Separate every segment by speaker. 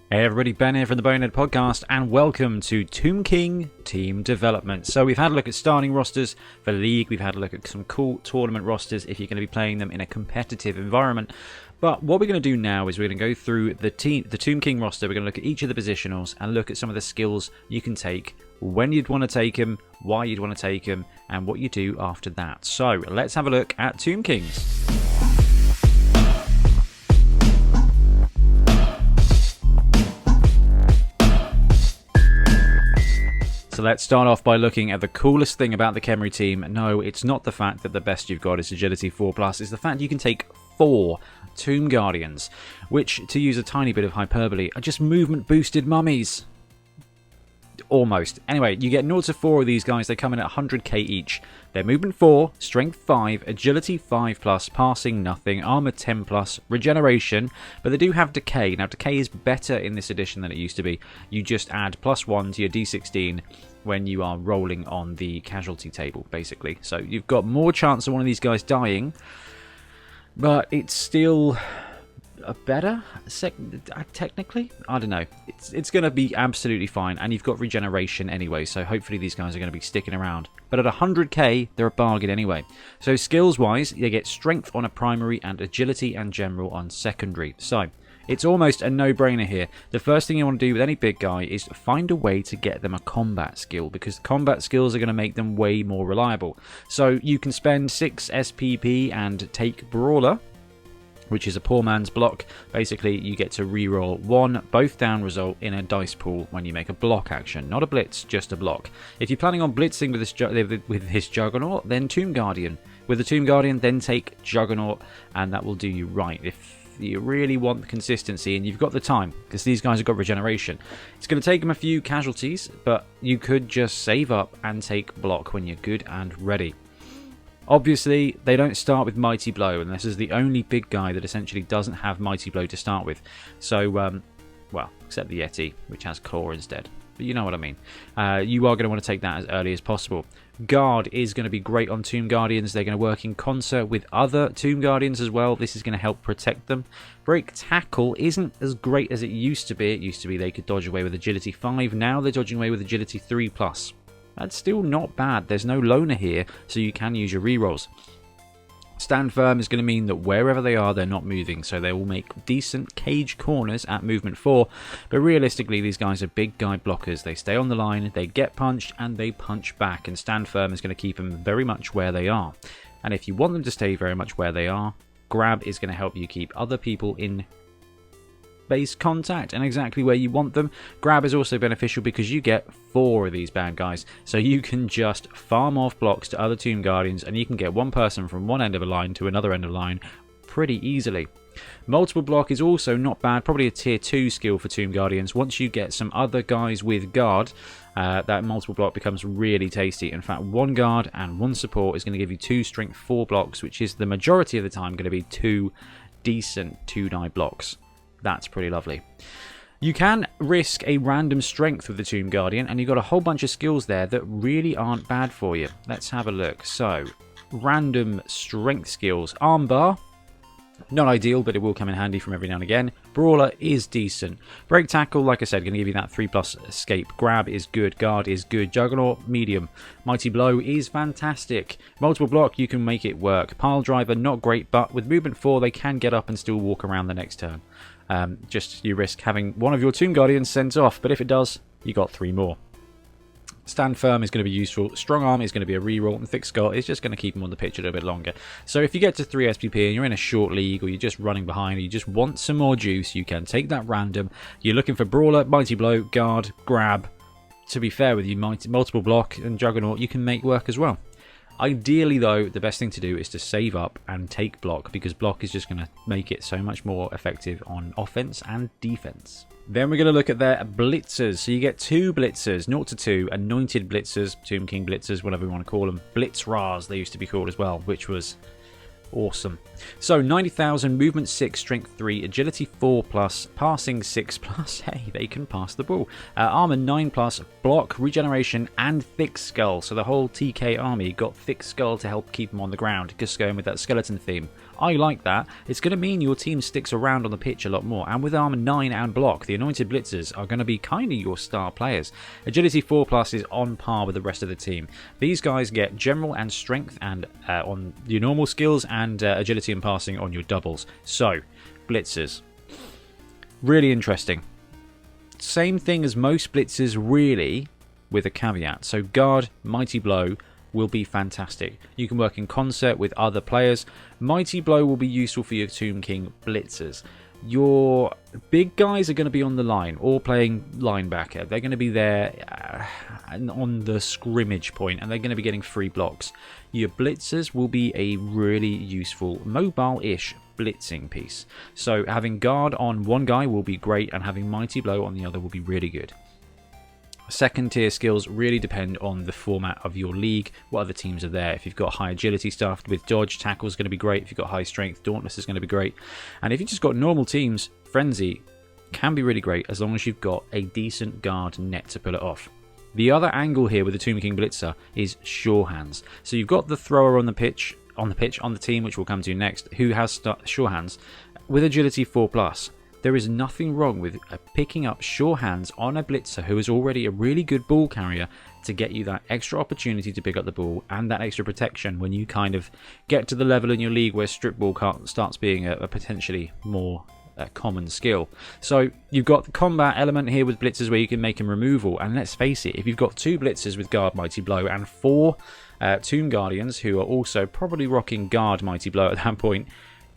Speaker 1: Hey everybody, Ben here from the Bonehead podcast, and welcome to Tomb King Team Development. So we've had a look at starting rosters for the league, we've had a look at some cool tournament rosters if you're going to be playing them in a competitive environment. But what we're going to do now is we're going to go through the Tomb King roster. We're going to look at each of the positionals and look at some of the skills you can take, when you'd want to take them, why you'd want to take them, and what you do after that. So let's have a look at Tomb Kings. So let's start off by looking at the coolest thing about the Khemri team. No, it's not the fact that the best you've got is Agility 4+, it's the fact you can take 4 Tomb Guardians, which, to use a tiny bit of hyperbole, are just movement boosted mummies. Almost. Anyway, you get 0 to 4 of these guys. They come in at 100k each. They're movement 4, strength 5, agility 5+, passing nothing, armor 10+, regeneration, but they do have decay. Now, decay is better in this edition than it used to be. You just add +1 to your d16 when you are rolling on the casualty table, basically. So you've got more chance of one of these guys dying, but it's still better technically. I don't know, it's going to be absolutely fine, and you've got regeneration anyway, so hopefully these guys are going to be sticking around. But at 100k they're a bargain anyway. So skills wise, you get strength on a primary and agility and general on secondary, so it's almost a no-brainer here. The first thing you want to do with any big guy is find a way to get them a combat skill, because combat skills are going to make them way more reliable. So you can spend 6 SPP and take Brawler, which is a poor man's block. Basically, you get to reroll 1 both down result in a dice pool when you make a block action. Not a blitz, just a block. If you're planning on blitzing with his Juggernaut, then Tomb Guardian. With the Tomb Guardian, then take Juggernaut, and that will do you right. If you really want the consistency and you've got the time, because these guys have got regeneration. It's going to take them a few casualties, but you could just save up and take block when you're good and ready. Obviously, they don't start with Mighty Blow, and this is the only big guy that essentially doesn't have Mighty Blow to start with. So, well, except the Yeti, which has Claw instead. But you know what I mean. You are going to want to take that as early as possible. Guard is going to be great on Tomb Guardians. They're going to work in concert with other Tomb Guardians as well. This is going to help protect them. Break Tackle isn't as great as it used to be. It used to be they could dodge away with Agility 5. Now they're dodging away with Agility 3+. That's still not bad. There's no loner here, so you can use your rerolls. Stand Firm is going to mean that wherever they are, they're not moving, so they will make decent cage corners at movement 4. But realistically, these guys are big guy blockers. They stay on the line, they get punched, and they punch back. And Stand Firm is going to keep them very much where they are. And if you want them to stay very much where they are, Grab is going to help you keep other people in base contact and exactly where you want them. Grab is also beneficial because you get 4 of these bad guys, so you can just farm off blocks to other Tomb Guardians, and you can get one person from one end of a line to another end of a line pretty easily. Multiple block is also not bad, probably a tier 2 skill for Tomb Guardians. Once you get some other guys with guard, that multiple block becomes really tasty. In fact, 1 guard and 1 support is going to give you 2 strength 4 blocks, which is the majority of the time going to be 2 decent 2-die blocks. That's pretty lovely. You can risk a random strength with the Tomb Guardian, and you've got a whole bunch of skills there that really aren't bad for you. Let's have a look. So, random strength skills. Armbar, not ideal, but it will come in handy from every now and again. Brawler is decent. Break Tackle, like I said, going to give you that 3+ escape. Grab is good. Guard is good. Juggernaut, medium. Mighty Blow is fantastic. Multiple block, you can make it work. Pile Driver, not great, but with movement 4, they can get up and still walk around the next turn. Just you risk having one of your Tomb Guardians sent off, but if it does, you got 3 more. Stand Firm is going to be useful. Strong Arm is going to be a reroll, and Thick Skull is just going to keep them on the pitch a little bit longer. So if you get to 3 SPP and you're in a short league, or you're just running behind, or you just want some more juice, you can take that random. You're looking for Brawler, Mighty Blow, Guard, Grab. To be fair with you, Multiple Block and Juggernaut you can make work as well. Ideally, though, the best thing to do is to save up and take block, because block is just going to make it so much more effective on offense and defense. Then we're going to look at their blitzers. So you get 2 blitzers, 0 to 2, anointed blitzers, Tomb King blitzers, whatever you want to call them. Blitzras, they used to be called as well, which was Awesome. So 90,000, movement 6, strength 3, agility 4+, passing 6+. Hey, they can pass the ball. Armor 9+, block, regeneration, and thick skull. So the whole TK army got thick skull to help keep them on the ground, just going with that skeleton theme. I like that. It's going to mean your team sticks around on the pitch a lot more. And with armor 9 and block, the anointed blitzers are going to be kind of your star players. Agility 4+ is on par with the rest of the team. These guys get general and strength and on your normal skills, and agility and passing on your doubles. So, blitzers. Really interesting. Same thing as most blitzers, really, with a caveat. So, guard, mighty blow will be fantastic. You can work in concert with other players. Mighty blow will be useful for your Tomb King blitzers. Your big guys are going to be on the line or playing linebacker. They're going to be there on the scrimmage point, and they're going to be getting free blocks. Your blitzers will be a really useful mobile-ish blitzing piece. So having guard on one guy will be great, and having mighty blow on the other will be really good. Second tier skills really depend on the format of your league, what other teams are there. If you've got high agility stuff with dodge, tackle is going to be great. If you've got high strength, dauntless is going to be great. And if you've just got normal teams, frenzy can be really great as long as you've got a decent guard net to pull it off. The other angle here with the Tomb King Blitzer is sure hands. So you've got the thrower on the team, which we'll come to next, who has sure hands with agility 4+. There is nothing wrong with picking up sure hands on a blitzer who is already a really good ball carrier to get you that extra opportunity to pick up the ball and that extra protection when you kind of get to the level in your league where strip ball starts being a potentially more common skill. So you've got the combat element here with blitzers where you can make them removal, and let's face it, if you've got 2 blitzers with guard mighty blow and 4 tomb guardians who are also probably rocking guard mighty blow at that point,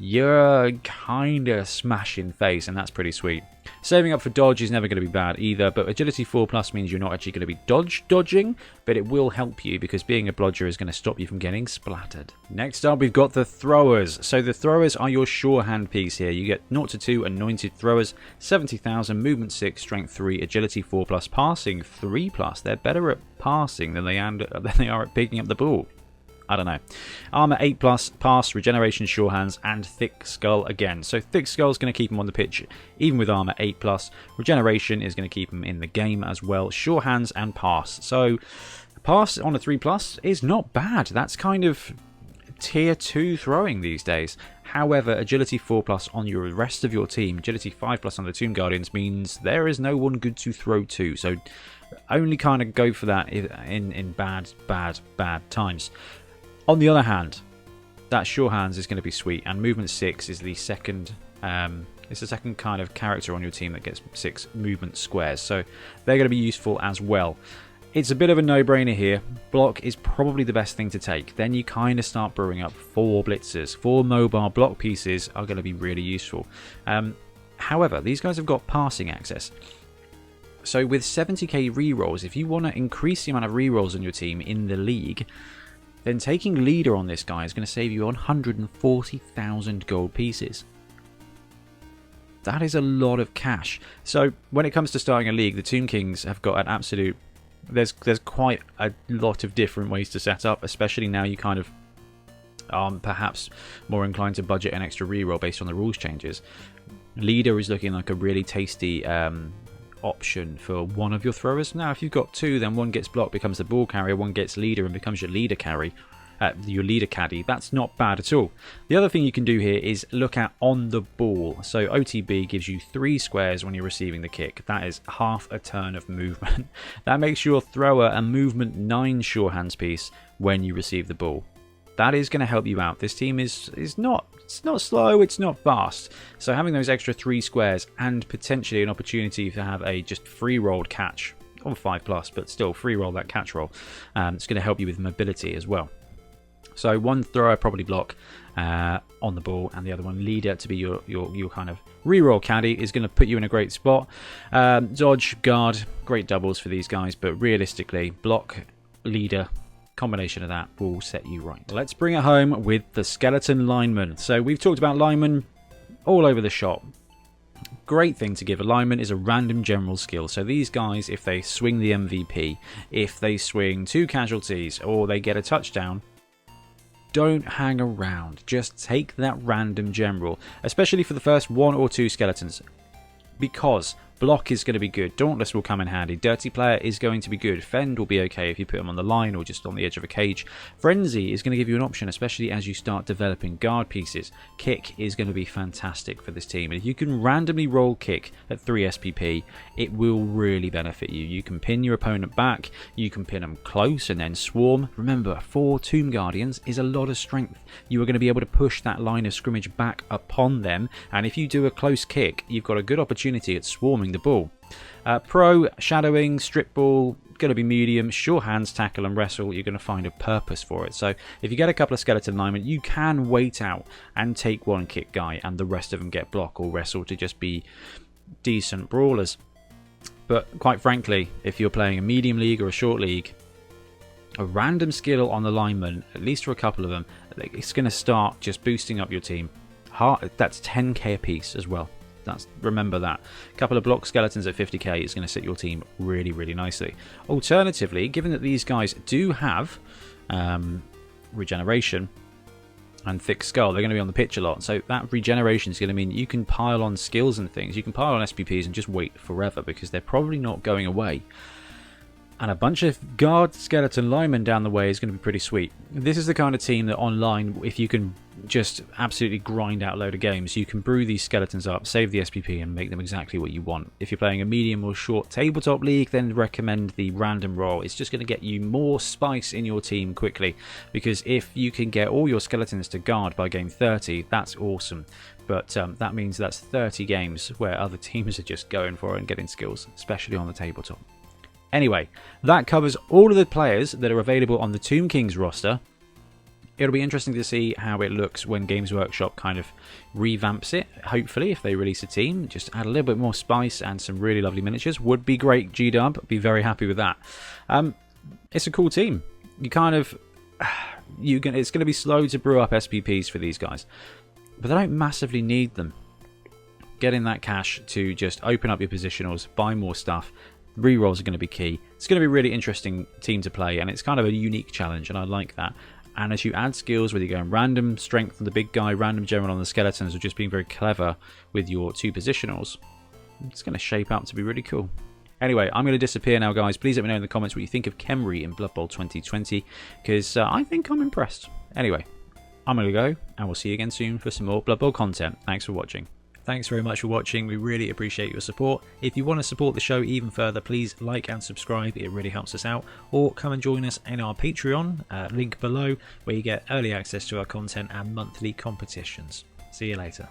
Speaker 1: you're kinda smashing face, and that's pretty sweet. Saving up for dodge is never going to be bad either, but agility 4+ means you're not actually going to be dodging, but it will help you because being a blodger is going to stop you from getting splattered. Next up, we've got the throwers. So the throwers are your sure hand piece here. You get 0 to 2 anointed throwers, 70,000, movement 6, strength 3, agility 4+, passing 3+. They're better at passing than they are at picking up the ball. I don't know. Armor 8+, pass, regeneration, sure hands, and thick skull again. So thick skull is going to keep him on the pitch, even with armor 8+. Regeneration is going to keep him in the game as well. Sure hands and pass. So pass on a 3+ is not bad. That's kind of tier 2 throwing these days. However, agility 4+ on your rest of your team, agility 5+ on the Tomb Guardians means there is no one good to throw to. So only kind of go for that in bad times. On the other hand, that sure hands is going to be sweet, and movement 6 is the second. It's the second kind of character on your team that gets 6 movement squares, so they're going to be useful as well. It's a bit of a no-brainer here. Block is probably the best thing to take. Then you kind of start brewing up 4 blitzers. 4 mobile block pieces are going to be really useful. However, these guys have got passing access. So with 70k rerolls, if you want to increase the amount of rerolls on your team in the league, then taking leader on this guy is going to save you 140,000 gold pieces. That is a lot of cash. So when it comes to starting a league, the Tomb Kings have got an absolute... There's quite a lot of different ways to set up, especially now you kind of are perhaps more inclined to budget an extra reroll based on the rules changes. Leader is looking like a really tasty option for one of your throwers. Now if you've got 2, then one gets blocked, becomes the ball carrier, one gets leader and becomes your leader carry, your leader caddy. That's not bad at all. The other thing you can do here is look at on the ball. So OTB gives you 3 squares when you're receiving the kick. That is half a turn of movement. That makes your thrower a movement 9 sure hands piece when you receive the ball. That is going to help you out. This team is not slow, it's not fast. So having those extra 3 squares and potentially an opportunity to have a just free rolled catch, or 5+, but still free roll that catch roll, it's going to help you with mobility as well. So one thrower probably block on the ball, and the other one leader to be your kind of reroll caddy is going to put you in a great spot. Dodge, guard, great doubles for these guys, but realistically, block, leader, combination of that will set you right. Let's bring it home with the skeleton lineman. So we've talked about linemen all over the shop. Great thing to give a lineman is a random general skill. So these guys, if they swing the MVP, if they swing 2 casualties, or they get a touchdown, don't hang around. Just take that random general, especially for the first 1 or 2 skeletons, because block is going to be good, Dauntless will come in handy, Dirty Player is going to be good, Fend will be okay if you put him on the line or just on the edge of a cage, Frenzy is going to give you an option, especially as you start developing guard pieces. Kick is going to be fantastic for this team, and if you can randomly roll Kick at 3 SPP, it will really benefit you. You can pin your opponent back, you can pin them close and then swarm. Remember, 4 Tomb Guardians is a lot of strength. You are going to be able to push that line of scrimmage back upon them, and if you do a close kick, you've got a good opportunity at swarming the ball. Pro, shadowing, strip ball, going to be medium, sure hands, tackle and wrestle, you're going to find a purpose for it. So if you get a couple of skeleton linemen, you can wait out and take one kick guy and the rest of them get block or wrestle to just be decent brawlers. But quite frankly, if you're playing a medium league or a short league, a random skill on the lineman, at least for a couple of them, it's going to start just boosting up your team. That's 10k a piece as well. Remember that. A couple of block skeletons at 50k is going to sit your team really, really nicely. Alternatively, given that these guys do have regeneration and thick skull, they're going to be on the pitch a lot. So that regeneration is going to mean you can pile on skills and things. You can pile on SPPs and just wait forever because they're probably not going away. And a bunch of guard skeleton linemen down the way is going to be pretty sweet. This is the kind of team that online, if you can just absolutely grind out a load of games, you can brew these skeletons up, save the SPP and make them exactly what you want. If you're playing a medium or short tabletop league, then recommend the random roll. It's just going to get you more spice in your team quickly, because if you can get all your skeletons to guard by game 30, that's awesome. But that means that's 30 games where other teams are just going for it and getting skills, especially on the tabletop. Anyway, that covers all of the players that are available on the Tomb Kings roster. It'll be interesting to see how it looks when Games Workshop kind of revamps it. Hopefully, if they release a team, just add a little bit more spice and some really lovely miniatures. Would be great, G-Dub. Be very happy with that. It's a cool team. You kind of... it's going to be slow to brew up SPPs for these guys, but they don't massively need them. Getting that cash to just open up your positionals, buy more stuff. Rerolls are going to be key. It's going to be a really interesting team to play, and it's kind of a unique challenge, and I like that. And as you add skills, whether you're going random strength on the big guy, random general on the skeletons, or just being very clever with your 2 positionals, it's going to shape up to be really cool. Anyway, I'm going to disappear now, guys. Please let me know in the comments what you think of Khemri in Blood Bowl 2020, because I think I'm impressed. Anyway, I'm going to go, and we'll see you again soon for some more Blood Bowl content. Thanks for watching. Thanks very much for watching. We really appreciate your support. If you want to support the show even further, please like and subscribe. It really helps us out. Or come and join us in our Patreon, link below, where you get early access to our content and monthly competitions. See you later.